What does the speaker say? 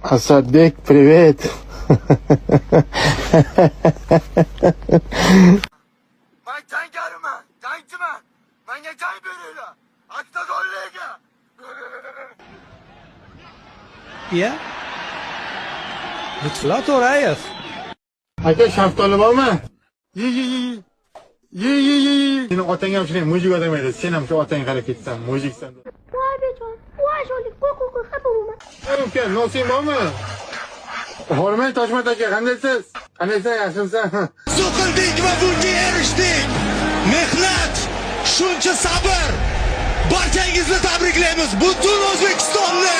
Asadbek, привет. Ben jangariman, jangchiman. Menga jang beringlar. Aktadorlarga. Ya. Lutfullo To'rayev. Aka, shaftoli bormi? Ye. Seni otang ham shunday mujik odam edi. Sen ham shu otang qarab ketsan, mujiksan. Voy bechor, voy sho'lik, qo'y, xafa bo'lma. Uka, nosing bormi? Hormay Toshmat aka, qandaysiz? Qandaysan, yaxshimisan? So'qildik va bunga erishdik. Mehnat, shuncha sabr. Barchangizni tabriklaymiz. Butun O'zbekistonni